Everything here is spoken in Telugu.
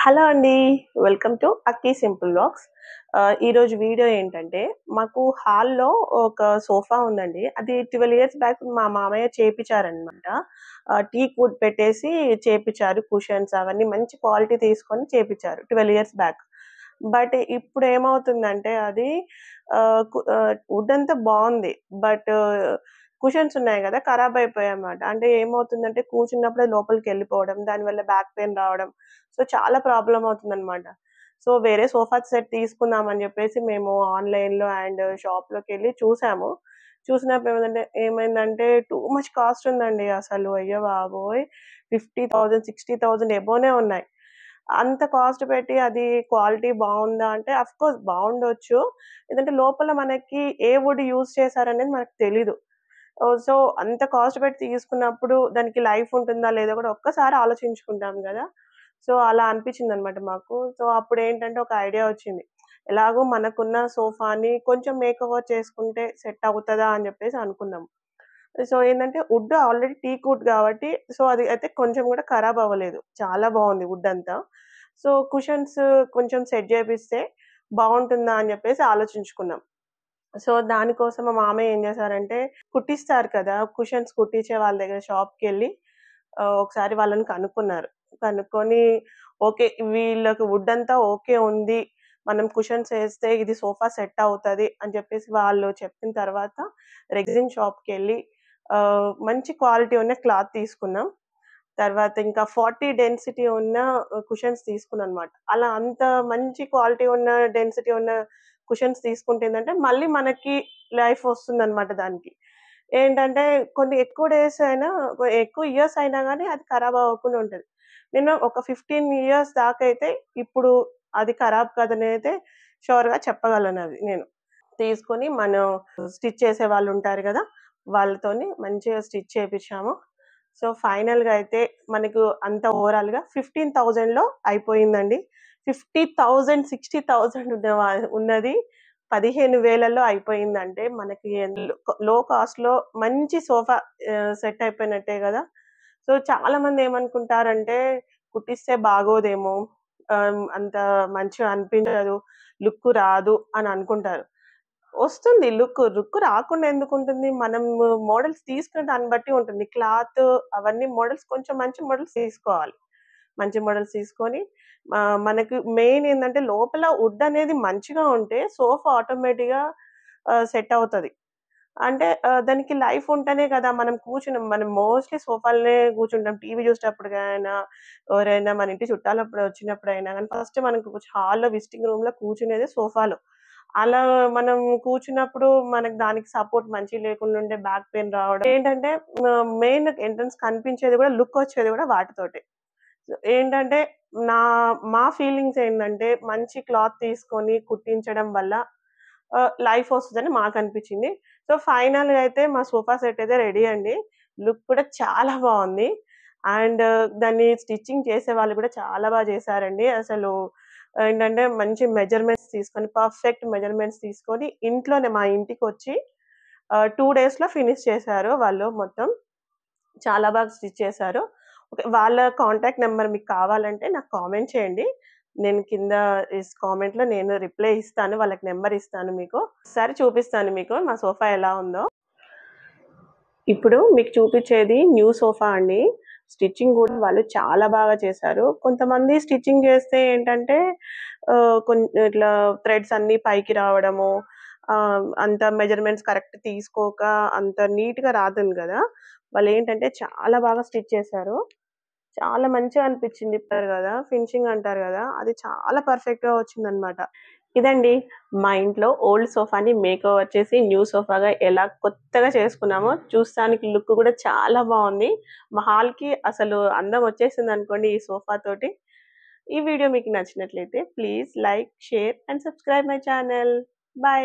హలో అండి. Welcome to అక్కీ simple vlogs. ఈరోజు వీడియో ఏంటంటే, మాకు హాల్‌లో ఒక సోఫా ఉందండి. అది 12 ఇయర్స్ బ్యాక్ మా మామయ్య చేపిచ్చారనమాట. టీక్ వుడ్ పెట్టేసి చేపిచ్చారు. కుషన్స్ అవన్నీ మంచి క్వాలిటీ తీసుకొని చేపిచ్చారు 12 ఇయర్స్ బ్యాక్. బట్ ఇప్పుడేమవుతుందంటే అది వుడ్ అంతా బావుంది. బట్ కుషన్స్ ఉన్నాయి గదా! ఖరాబ్ అయిపోయాయన్నమాట. అంటే ఏమవుతుందంటే కూర్చున్నప్పుడే లోపలికెళ్ళిపోవడం, దానివల్ల బ్యాక్ పెయిన్ రావడం. సో, చాలా ప్రాబ్లమ్ అవుతుందనమాట. సో, వేరే సోఫా సెట్ తీసుకుందాం అని జెప్పేసి మేము ఆన్‌లైన్‌లో అండ్ షాప్‌లోకెళ్ళి చూసాము. చూసినప్పుడు ఏమైందంటే టూ మచ్ కాస్ట్ ఉందండి అసలు. అయ్య బాబోయ్! 50,000, 60,000 అబోనే ఉన్నాయి. అంత కాస్ట్ పెట్టి అది క్వాలిటీ బావుందా అంటే అఫ్‌కోర్స్ బావుండొచ్చు. ఎందుకంటే లోపల మనకి ఏ వుడ్ యూజ్ చేశారనేది మనకు తెలీదు. సో, అంత కాస్ట్ పెట్టి తీసుకున్నప్పుడు దానికి లైఫ్ ఉంటుందా లేదా కూడా ఒక్కసారి ఆలోచించుకుంటాం గదా! సో, అలా అనిపించిందనమాట మాకు. సో, అప్పుడేంటంటే ఒక ఐడియా వచ్చింది. ఎలాగో మనకున్న సోఫాని కొంచెం మేకోవర్ చేసుకుంటే సెట్ అవుతదా అని జెప్పేసి అనుకున్నాం. సో, ఏందంటే వుడ్ ఆల్రెడీ టీక్ వుడ్ గాబట్టి సో, అది అయితే కొంచెం గూడా ఖరాబ్ అవ్వలేదు. చాలా బావుంది వుడ్ అంతా. సో, కుషన్స్ కొంచెం సెట్ జేపిస్తే బావుంటుందా అని జెప్పేసి ఆలోచించుకున్నాం. సో, దానికోసం మా మామయ్య ఏం జేశారంటే, కుట్టిస్తారు కదా! కుషన్స్ కుట్టించే వాళ్ళ దగ్గర షాప్‌కెళ్ళి ఒకసారి వాళ్ళని కనుక్కున్నారు. కనుక్కొని ఓకే. వీళ్ళకి వుడ్ అంతా ఓకే ఉంది. మనం కుషన్స్ ఏస్తే ఇది సోఫా సెట్ అవుతది అని చెప్పేసి వాళ్ళు చెప్పిన తర్వాత రెగ్జిన్ షాప్‌కెళ్ళి మంచి క్వాలిటీ ఉన్న క్లాత్ తీసుకున్నాం. తర్వాత ఇంకా 40 డెన్సిటీ ఉన్న కుషన్స్ తీసుకున్నానన్నమాట. అలా అంత మంచి క్వాలిటీ ఉన్న డెన్సిటీ ఉన్న కుషన్స్ తీసుకుంటే ఏందంటే, మళ్ళీ మనకి లైఫ్ వస్తుందన్నమాట దానికి. ఏంటంటే కొన్ని ఎక్కువ డేస్ అయినా ఎక్కువ ఇయర్స్ అయినా గానీ అది ఖరాబ్ అవ్వకుండా ఉంటది. నేను ఒక 15 ఇయర్స్ దాకైతే ఇప్పుడు అది ఖరాబ్ కాదనైతే షూర్‌గా చెప్పగలనది నేను. తీసుకొని మనం స్టిచ్ చేసే వాళ్ళుంటారు గదా! వాళ్ళతోని మంచిగా స్టిచ్ చేపిచ్చాము. సో, ఫైనల్‌గా అయితే మనకు అంత ఓవరాల్‌గా 15,000లో అయిపోయిందండి. 50,000, 60,000 ఉన్నది 15,000లో అయిపోయిందంటే మనకి లో కాస్ట్‌లో మంచి సోఫా సెట్ అయిపోయినట్టే గదా! సో, చాలామంది ఏమనుకుంటారంటే కుట్టిస్తే బాగోదేమో, అంత మంచిగా అనిపించదు, లుక్ రాదు అని అనుకుంటారు. వస్తుంది లుక్ రాకుండా ఎందుకుంటుంది? మనం మోడల్స్ తీసుకునే దాన్ని బట్టి ఉంటుంది. క్లాత్ అవన్నీ మోడల్స్ కొంచెం మంచి మోడల్స్ తీసుకోవాలి. మంచి మోడల్స్ తీసుకొని మనకు మెయిన్ ఏందంటే లోపల వుడ్ అనేది మంచిగా ఉంటే సోఫా ఆటోమేటిక్‌గా సెట్ అవుతది. అంటే దానికి లైఫ్ ఉంటేనే కదా మనం కూర్చున్నాం. మనం మోస్ట్‌లీ సోఫాలనే కూర్చుంటాం. టీవీ చూసేటప్పుడుగైనా, ఎవరైనా మన ఇంటి చుట్టాలప్పుడు వచ్చినప్పుడైనా గానీ ఫస్ట్ మనకు హాల్‌లో విజిటింగ్ రూమ్‌లో కూర్చునేది సోఫాలో. అలా మనం కూర్చున్నప్పుడు మనకు దానికి సపోర్ట్ మంచిగా లేకుండా ఉంటే బ్యాక్ పెయిన్ రావడం. ఏంటంటే మెయిన్ ఎంట్రన్స్ కనిపించేది గూడా లుక్ వచ్చేది గూడా వాటితోటే. ఏంటంటే నా మా ఫీలింగ్స్ ఏందంటే మంచి క్లాత్ తీసుకొని కుట్టించడం వల్ల లైఫ్ వస్తదని మాకనిపించింది. సో, ఫైనల్‌గా అయితే మా సోఫా సెట్ అయితే రెడీ అండి. లుక్ కూడా చాలా బావుంది. అండ్ దాన్ని స్టిచ్చింగ్ చేసేవాళ్ళు గూడా చాలా చేశారండి. అసలు ఏంటంటే మంచి మెజర్‌మెంట్స్ తీసుకొని పర్ఫెక్ట్ మెజర్‌మెంట్స్ తీసుకొని ఇంట్లోనే మా ఇంటికొచ్చి 2 డేస్‌లో ఫినిష్ చేశారు వాళ్ళు మొత్తం. చాలా బాగా స్టిచ్ చేశారు. ఓకే. వాళ్ళ కాంటాక్ట్ నంబర్ మీకు కావాలంటే నాకు కామెంట్ చేయండి. నేను కింద కామెంట్‌లో నేను రిప్లై ఇస్తాను. వాళ్ళకి నంబర్ ఇస్తాను మీకు. ఒకసారి చూపిస్తాను మీకు మా సోఫా ఎలా ఉందో. ఇప్పుడు మీకు చూపిచ్చేది న్యూ సోఫా అండి. స్టిచ్చింగ్ గూడా వాళ్ళు చాలా బాగా చేశారు. కొంతమంది స్టిచ్చింగ్ చేస్తే ఏంటంటే ఇట్లా థ్రెడ్స్ అన్నీ పైకి రావడము, అంత మెజర్‌మెంట్స్ కరెక్ట్ తీసుకోక అంత నీట్‌గా రాదని గదా! వాళ్ళేంటంటే చాలా బాగా స్టిచ్ చేశారు. చాలా మంచిగా అనిపిచ్చింది. చెప్పారు గదా! ఫినిషింగ్ అంటారు గదా! అది చాలా పర్ఫెక్ట్‌గా వచ్చిందనమాట. ఇదండి మా ఇంట్లో ఓల్డ్ సోఫాని మేకోవర్ చేసి న్యూ సోఫాగా ఎలా కొత్తగా చేసుకున్నామో, చూస్తానికి లుక్ గూడా చాలా బావుంది. మా హాల్‌కి అసలు అందం వచ్చేసిందనుకోండి ఈ సోఫా తోటి. ఈ వీడియో మీకు నచ్చినట్లయితే please like, share and subscribe my channel. By.